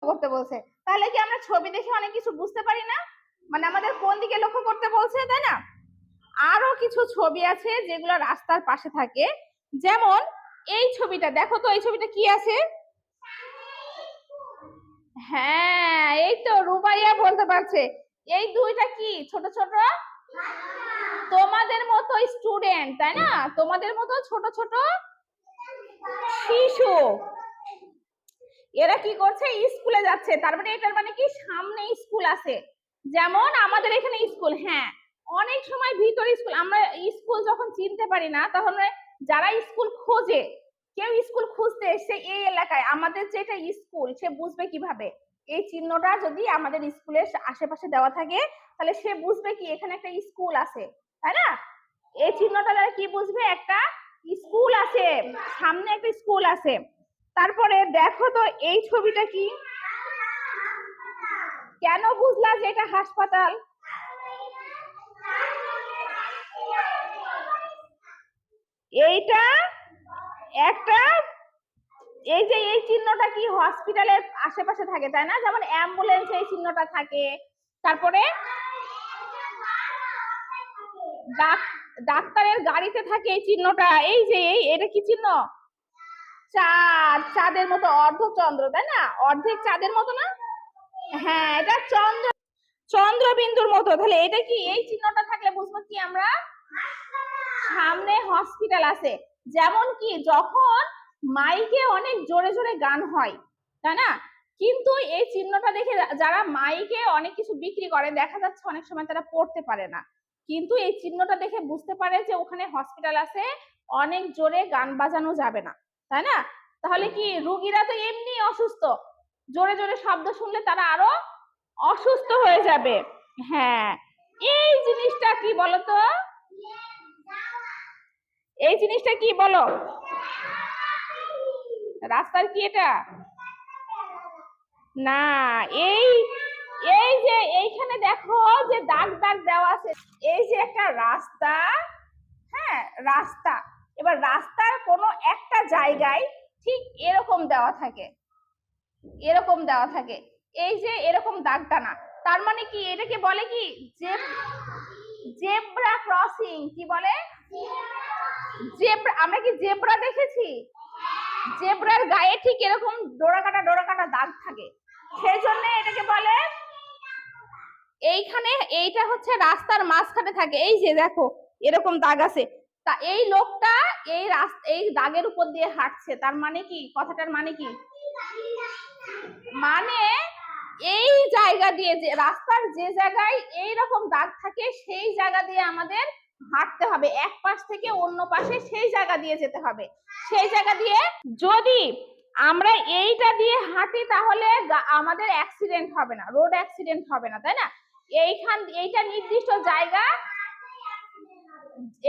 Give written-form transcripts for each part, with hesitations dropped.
করতে বলছে। তাহলে কি আমরা ছবি দেখে অনেক কিছু বুঝতে পারি না? মানে আমাদের কোন দিকে লক্ষ্য করতে বলছে, তাই না? আরো কিছু ছবি আছে যেগুলো রাস্তার পাশে থাকে, যেমন এই ছবিটা দেখো তো, এই ছবিটা কি আছে? হ্যাঁ, এই তো রুবাইয়া বলতে পারছে। এই দুইটা কি ছোট ছোট তোমাদের মতো স্টুডেন্ট, তাই না? তোমাদের মতো ছোট ছোট শিশু, এরা কি করছে? স্কুলে যাচ্ছে। তার মানে এটার মানে কি সামনে স্কুল আছে, যেমন আমাদের এখানে স্কুল। হ্যাঁ, অনেক সময় ভিতরে স্কুল, আমরা স্কুল যখন চিনতে পারি না তখন যারা স্কুল খোঁজে, কেউ স্কুল খুঁজতে এসে এই এলাকায় আমাদের যেটা স্কুল, সে বুঝবে কিভাবে? এই চিহ্নটা যদি আমাদের স্কুলের আশেপাশে দেওয়া থাকে তাহলে সে বুঝবে কি এখানে একটা স্কুল আছে, তাই না? এই চিহ্নটা দ্বারা কি বুঝবে? একটা স্কুল আছে, সামনে একটা স্কুল আছে। তারপরে দেখো তো এই ছবিটা কি? কেন বুঝলা যে এটা হাসপাতাল? এইটা একটা, এই যে এই চিহ্নটা কি হসপিটালের আশেপাশে থাকে, তাই না? যেমন অ্যাম্বুলেন্স এই চিহ্নটা থাকে, তারপরে ডাক্তারের গাড়িতে থাকে এই চিহ্নটা। এই যে এটা কি চিহ্ন? চাঁদ, চাঁদের মতো অর্ধচন্দ্র, তাই না? অর্ধেক চাঁদের মতো না? হ্যাঁ, এটা চন্দ্রবিন্দুর মতো। তাহলে এটা কি? এই চিহ্নটা থাকলে বুঝবো কি আমরা সামনে হসপিটাল আছে। যেমন কি যখন মাইকে অনেক জোরে জোরে গান হয়, তাই না? কিন্তু এই চিহ্নটা দেখে যারা মাইকে অনেক কিছু বিক্রি করে, দেখা যাচ্ছে অনেক সময় তারা পড়তে পারে না, কিন্তু এই চিহ্নটা দেখে বুঝতে পারে যে ওখানে হসপিটাল আছে, অনেক জোরে গান বাজানো যাবে না, তাই না? তাহলে কি রোগীরা তো এমনি অসুস্থ, জোরে জোরে শব্দ শুনলে তারা আরো অসুস্থ হয়ে যাবে। হ্যাঁ, এই জিনিসটা কি বলতো? এই জিনিসটা কি বলো? রাস্তার কি এটা? না, এই এই যে এইখানে দেখো যে দাগ দাগ দেওয়া আছে, এই যে একটা রাস্তা। হ্যাঁ, রাস্তা। এবার রাস্তার কোনো একটা জায়গায় ঠিক এরকম দেওয়া থাকে, এরকম দেওয়া থাকে, এই যে এরকম দাগ টানা। তার মানে কি এটাকে বলে কি? Zebra crossing. কি বলে? জেব্রা। আমরা কি জেব্রা দেখেছি? জেব্রার গায়ে ঠিক এরকম ডোরা কাটা দাগ থাকে, সেই জন্য এটাকে বলে। এইখানে এইটা হচ্ছে রাস্তার মাঝখানে থাকে, এই যে দেখো এরকম দাগ আছে। তা এই লোকটা এই দাগের উপর দিয়ে হাঁটছে, তার মানে কি? কথাটার মানে কি? মানে এই জায়গা দিয়ে, যে রাস্তার যে জায়গায় এইরকম দাগ থাকে সেই জায়গা দিয়ে আমাদের হাঁটতে হবে, এক পাশ থেকে অন্য পাশে সেই জায়গা দিয়ে যেতে হবে। সেই জায়গা দিয়ে যদি আমরা এইটা দিয়ে হাঁটি তাহলে আমাদের অ্যাক্সিডেন্ট হবে না, রোড অ্যাক্সিডেন্ট হবে না, তাই না? এইটা নির্দিষ্ট জায়গা,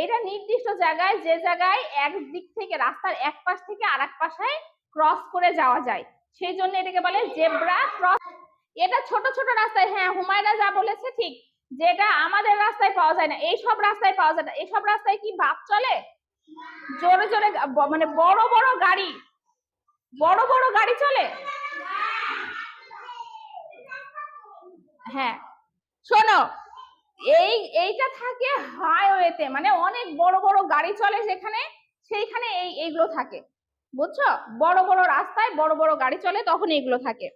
এটা নির্দিষ্ট জায়গায়, যে জায়গায় এক দিক থেকে রাস্তার এক পাশ থেকে আরেক পাশে ক্রস করে যাওয়া যায়, সেই জন্য এটাকে বলে জেব্রা ক্রস। এটা ছোট ছোট রাস্তায়, হ্যাঁ হুমায়রা যা বলেছে ঠিক, যেটা আমাদের রাস্তায় পাওয়া যায় না, এই সব রাস্তায় পাওয়া যায় না। এইসব রাস্তায় কি বাস চলে? জোরে জোরে মানে বড় বড় গাড়ি চলে। হ্যাঁ, শোনো, এইটা থাকে হাইওয়েতে, মানে অনেক বড় বড় গাড়ি চলে যেখানে, সেইখানে এইগুলো থাকে, বুঝছো? বড় বড় রাস্তায় বড় বড় গাড়ি চলে, তখন এইগুলো থাকে।